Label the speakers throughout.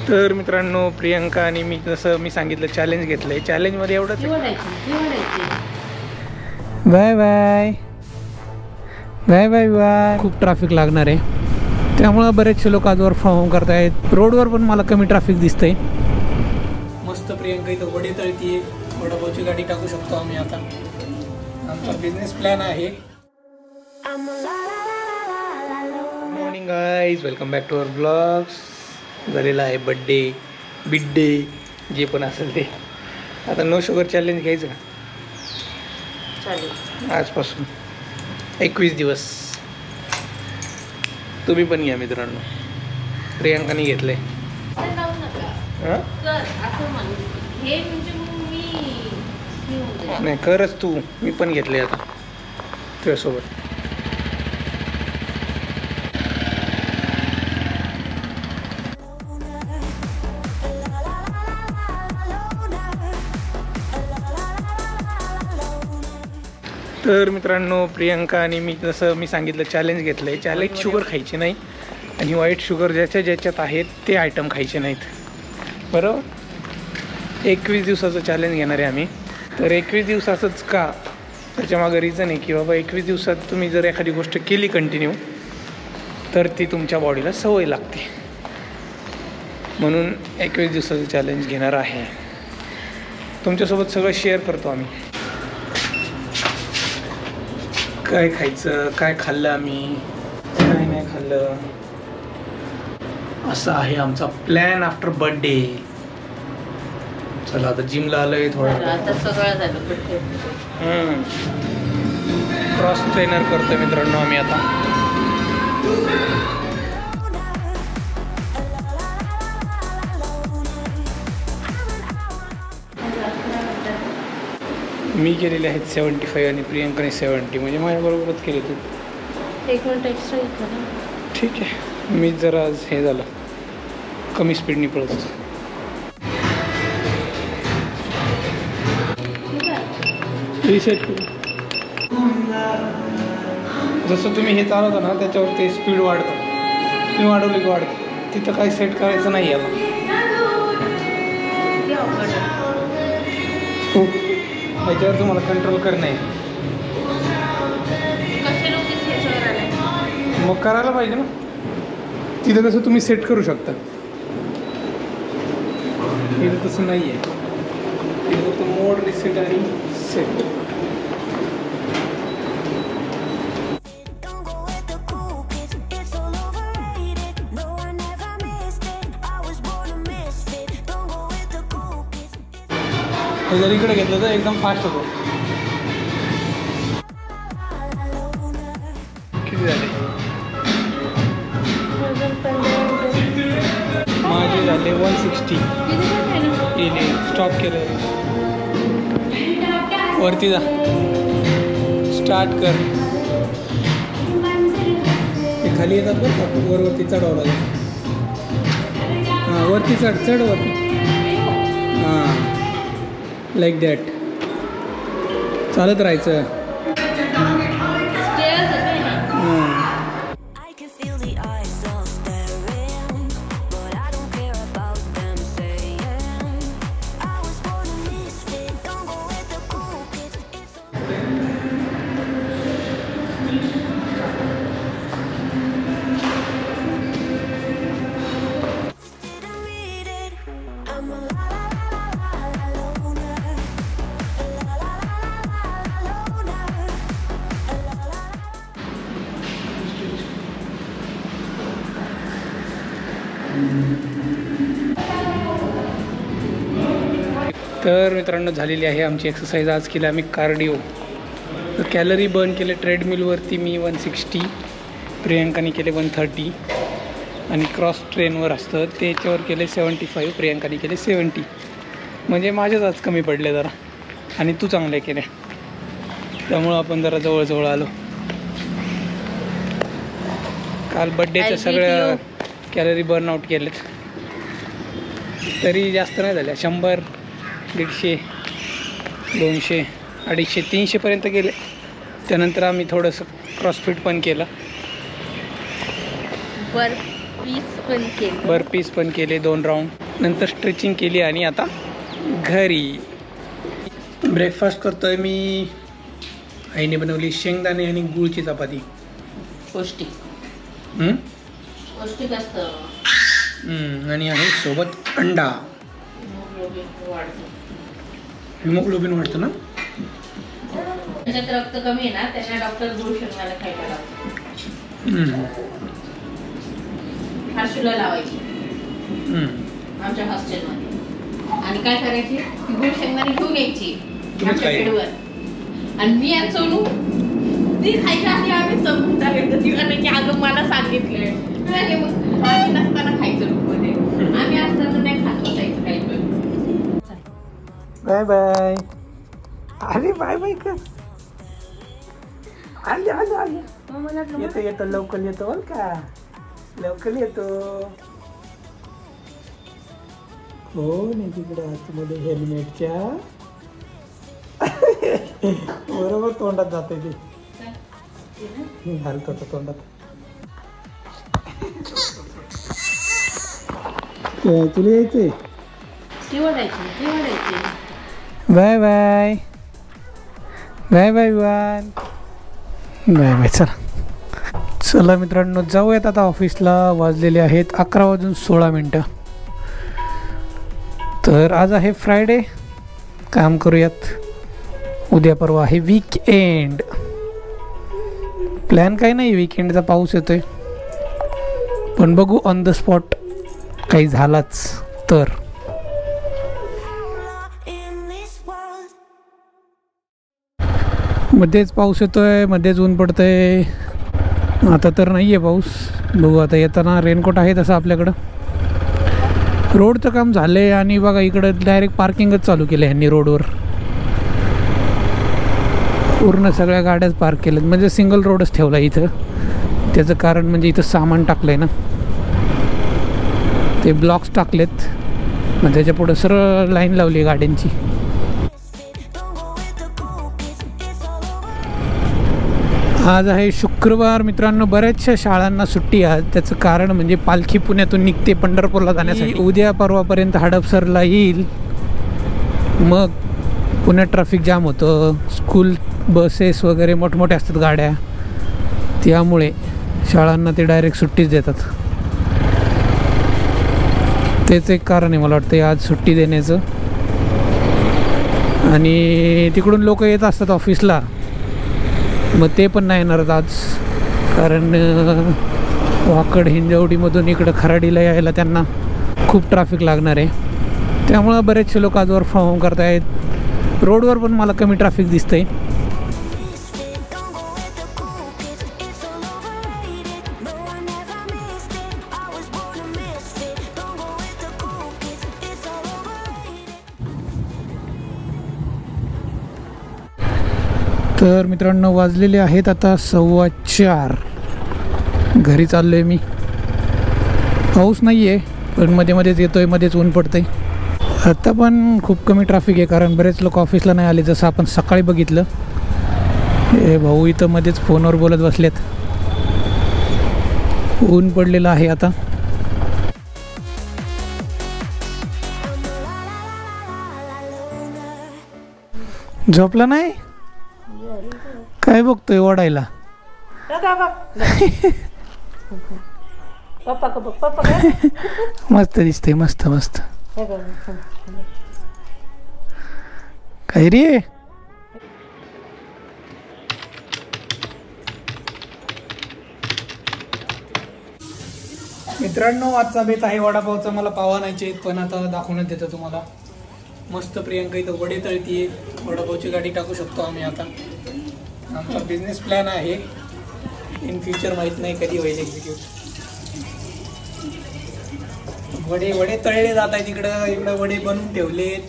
Speaker 1: तर मित्रांनो, प्रियंका आणि मी जसं मी सांगितलं चॅलेंज घेतलंय. चॅलेंजमध्ये एवढंच. Bye bye bye bye bye. खूप ट्रॅफिक लागणार आहे, त्यामुळं बरेचसे लोक आज वर्क फ्रॉम होम करतायत. रोडवर पण मला कमी ट्रॅफिक दिसतंय. मस्त प्रियंका इथं वडे तळतीये. वडापावची गाडी टाकू शकतो आम्ही आता. आमचा बिझनेस प्लॅन आहे. Morning guys, welcome back to our blogs. झालेला आहे बड्डे बिड्डे जे पण असेल ते. आता नो शुगर चॅलेंज घ्यायचं का? चालेल. आजपासून 21 दिवस. तुम्ही पण घ्या मित्रांनो. प्रियंकाने घेतलंय. नाही करच तू. मी पण घेतले आता तुझ्यासोबत. तर मित्रांनो, प्रियंका आणि मी जसं मी सांगितलं चॅलेंज घेतलं आहे. चॅलेंज शुगर खायची नाही आणि व्हाईट शुगर ज्याच्यात आहेत ते आयटम खायचे नाहीत, बरोबर. 21 दिवसाचं चॅलेंज घेणार आहे आम्ही. तर 21 दिवसाचंच का, त्याच्यामागं रिझन आहे की बाबा 21 दिवसात तुम्ही जर एखादी गोष्ट केली कंटिन्यू तर ती तुमच्या बॉडीला सवय लागते. म्हणून 21 दिवसाचं चॅलेंज घेणार आहे. तुमच्यासोबत सगळं शेअर करतो आम्ही. काय खायचं, काय खाल्लं आम्ही, काय नाही खाल्लं, असं आहे आमचा प्लॅन आफ्टर बर्थडे. चला आता जिमला आलोय थोडं.
Speaker 2: आता सगळं झालं.
Speaker 1: क्रॉस ट्रेनर करतोय मित्रांनो आम्ही आता. मी केलेले आहेत 75 आणि प्रियंकाने 70, म्हणजे माझ्याबरोबरच केले तू.
Speaker 2: 1 मिनिट एक्स्ट्रा घेतलं.
Speaker 1: ठीक आहे. मी जरा हे झालं, कमी स्पीडनी पळत होतो. रिसेट करू. जसं तुम्ही हे चालवता ना त्याच्यावर ते स्पीड वाढतं. तुम्ही वाढवली की वाढतं. तिथं काही सेट करायचं नाही आहे आपण. हो, ह्याच्यावर तुम्हाला कंट्रोल करणं आहे. मग करायला पाहिजे ना. तिथं कसं तुम्ही सेट करू शकता, इथं तसं नाही आहे. तिथं फक्त मोड, रिसेट आणि सेट. जर इकडे घेतलं तर एकदम फास्ट होतो. किती झाले माझे? झाले 160. स्टॉप केलं. वरती जा, स्टार्ट कर. ते खाली येतात बरं का, वरती चढावं लागेल. हां, वरती चढ वरती. हां, लाईक दॅट. चालत राहायचं. तर मित्रांनो, झालेली आहे आमची एक्सरसाइज. आज केली आम्ही कार्डिओ. तर कॅलरी बर्न केले ट्रेडमिलवरती मी 160, प्रियंकाने केले 130, आणि क्रॉस ट्रेनवर असतं त्याच्यावर केले 75, प्रियंकाने केले 70. म्हणजे माझ्याच आज कमी पडले जरा, आणि तू चांगले केले, त्यामुळं आपण जरा जवळजवळ आलो. काल बड्डेचं सगळं कॅलरी बर्न आउट केलेत, तरी जास्त नाही झाल्या. 100, 150, 200, 250, 300पर्यंत गेले. त्यानंतर आम्ही थोडंसं क्रॉसफिट पण केलं.
Speaker 2: बर्पीज पण केले.
Speaker 1: बर्पीज पण केले 2 राऊंड. नंतर स्ट्रेचिंग केली आणि आता घरी. ब्रेकफास्ट करतोय मी. आईने बनवली शेंगदाणे आणि गुळची चपाती.
Speaker 2: पौष्टिक पौष्टिक असतं.
Speaker 1: आणि आहे सोबत अंडा. हिमोग्लोबिन वाढतं ना.
Speaker 2: त्याच्यात रक्त कमी आहे ना, त्याच्या डॉक्टर गुळ शेंगदाणे खायला लावतो. हर्षूला लावायची आमच्या हॉस्टेलमध्ये. आणि काय करायची, ती गुळ शेंगदाणे घेऊन यायची आमच्या बेडवर. आणि मी आणि सोनू ती खायच्या आधी आम्ही समजून टाकायचं. ती म्हणायची अगं मला सांगितलंय. मग आम्ही नसताना खायचं रूममध्ये, आम्ही असताना नाही खात बसायचं काही पण.
Speaker 1: Bye bye. अरे बाय बाय कर. आले आले आले. येतो येतो लवकर येतो बरं का. लवकर येतो. कोण आहे तिकडे आतमध्ये हेल्मेटच्या. बरोबर तोंडात जाते ते. घालतो तो तोंडात. तुला यायचंय. Bye bye. Bye bye Vivaan. Bye bye. चला मित्रांनो जाऊयात आता ऑफिसला. वाजलेले आहेत 11:16. तर आज आहे फ्रायडे. काम करूयात. उद्या परवा आहे वीकेंड. प्लॅन काही नाही वीकेंडचा. पाऊस येतोय पण बघू ऑन द स्पॉट काही झालाच तर. मध्येच पाऊस येतोय, मध्येच ऊन पडतंय. आता तर नाही आहे पाऊस. बघू आता येताना. रेनकोट आहे तसं आपल्याकडं. रोडचं काम झालं आहे आणि बघा इकडं डायरेक्ट पार्किंगच चालू केलं ह्यांनी रोडवर. पूर्ण सगळ्या गाड्याच पार्क केल्यात. म्हणजे सिंगल रोडच ठेवला इथं. त्याचं कारण म्हणजे इथं सामान टाकलं आहे ना, ते ब्लॉक्स टाकलेत. मग त्याच्या पुढं सरळ लाईन लावली गाड्यांची. आज आहे शुक्रवार मित्रांनो. बऱ्याचशा शाळांना सुट्टी आहे. त्याचं कारण म्हणजे पालखी पुण्यातून निघते पंढरपूरला जाण्यासाठी. उद्या परवापर्यंत हडपसरला येईल. मग पुण्यात ट्रॅफिक जाम होतं. स्कूल बसेस वगैरे मोठमोठ्या असतात गाड्या, त्यामुळे शाळांना ते डायरेक्ट सुट्टीच देतात. तेच एक कारण आहे मला वाटतं आज सुट्टी देण्याचं. आणि तिकडून लोक येत असतात ऑफिसला, मग ते पण नाही येणार आज. कारण वाकड हिंजवडीमधून इकडं खराडीला यायला त्यांना खूप ट्रॅफिक लागणार आहे. त्यामुळं बरेचसे लोक आज वर्क फ्रॉम होम करतायत. रोडवर पण मला कमी ट्रॅफिक दिसतंय. तर मित्रांनो वाजलेले आहेत आता 4:15. घरी चाललो आहे मी. पाऊस नाही आहे पण मध्ये मध्येच येतो आहे, मध्येच ऊन पडतं आहे. आता पण खूप कमी ट्रॅफिक आहे कारण बरेच लोक ऑफिसला नाही आले. जसं आपण सकाळी बघितलं. हे भाऊ इथं मध्येच फोनवर बोलत बसलेत. ऊन पडलेलं आहे आता. झोपला नाही. काय बघतोय ओढायला. मस्त दिसतंय. मस्त मस्त. काय रे. मित्रांनो आजचा बेत आहे वडापावचा. मला पाव आणायचे आहेत पण आता दाखवण्यात देतो तुम्हाला. मस्त प्रियंका इथं वडे तळतीये. वडापावची गाडी टाकू शकतो आम्ही आता. आमचा बिझनेस प्लॅन आहे. इन फ्युचर माहीत नाही कधी होईल एक्झिक्यूट. वडे वडे तळले जात आहेत इकडं. इकडं वडे बनवून ठेवलेत.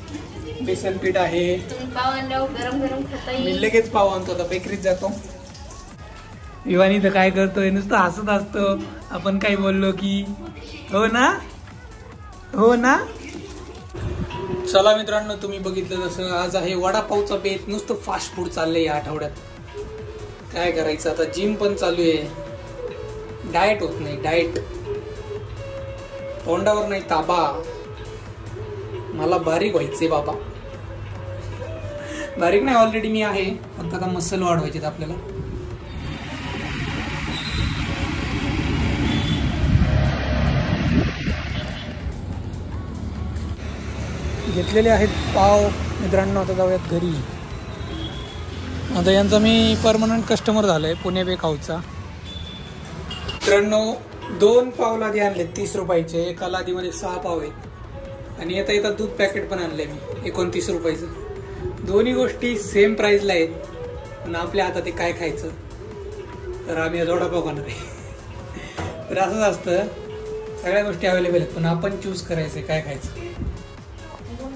Speaker 1: बेसन पीठ आहे.
Speaker 2: पाव आणल्यावर गरम गरम खाता येईल.
Speaker 1: मी लगेच पाव आणतो. आता बेकरीत जातो. इवानी तर काय करतोय नुसतं हसत असतो आपण काही बोललो की. हो ना हो ना. चला मित्रांनो तुम्ही बघितलं जसं आज आहे वडापावचा बेत. नुसतं फास्ट फूड चाललंय या आठवड्यात. काय करायचं आता. जिम पण चालू आहे. डाएट होत नाही. डाएट तोंडावर नाही ताबा, मला बारीक व्हायचे बाबा. बारीक नाही, ऑलरेडी मी आहे, फक्त आता मसल वाढवायचे आपल्याला. घेतलेले आहेत पाव मित्रांनो. आता जाऊयात घरी. आता यांचा मी परमनंट कस्टमर झालोय पुणे बेक हाऊसचा. मित्रांनो 2 पाव लादी आणले 30 रुपयाचे. एका लादीमध्ये 6 पाव आहेत. आणि येता दूध पॅकेट पण आणलंय मी 29 रुपयाचं. दोन्ही गोष्टी सेम प्राइसला आहेत. पण आपल्या हातात ते काय खायचं, तर आम्ही वडापाव खाणार आहे. तर असंच असतं, सगळ्या गोष्टी अवेलेबल आहेत पण आपण चूज करायचं काय खायचं.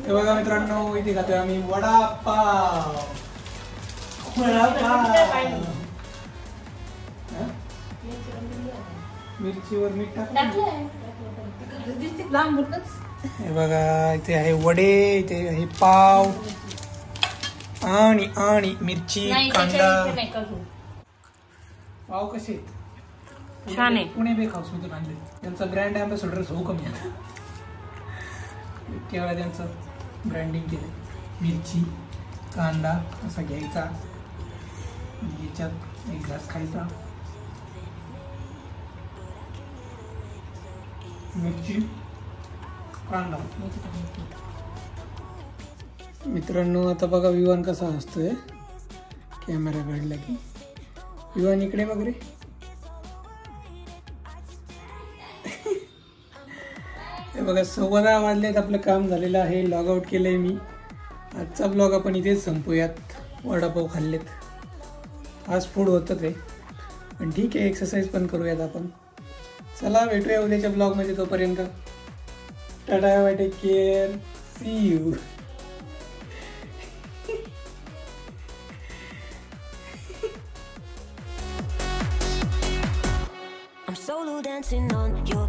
Speaker 1: हे बघा मित्रांनो, इथे खातोय आम्ही वडापाव. मिरचीवर मीठ टाकलं. हे बघा, इथे आहे वडे, इथे आहे पाव आणि आणि मिरची, कांदा. पाव कसे आहेत?
Speaker 2: छान आहे.
Speaker 1: पुणे बेक हाऊस मधून आणले. त्यांचा ब्रँड अँबॅसेडर हो कमी आता. केवळ त्यांचं ब्रँडिंग केलं. मिरची, कांदा असा घ्यायचा, याच्यात एक घास खायचा. मिरची, कांदा. मित्रांनो आता बघा विवान कसा असतोय कॅमेरा काढला की. विवान इकडे बघ रे. हे बघा 10:15 वाजलेत. आपलं काम झालेलं आहे. लॉग आउट केलंय मी. आजचा ब्लॉग आपण इथेच संपूयात. वडापाव खाल्लेत. फास्ट फूड होतं ते, पण ठीक आहे, एक्सरसाइज पण करूयात आपण. चला भेटूया उद्याच्या ब्लॉगमध्ये. तोपर्यंत tata, bye, take care, see you.
Speaker 3: I'm solo dancing on your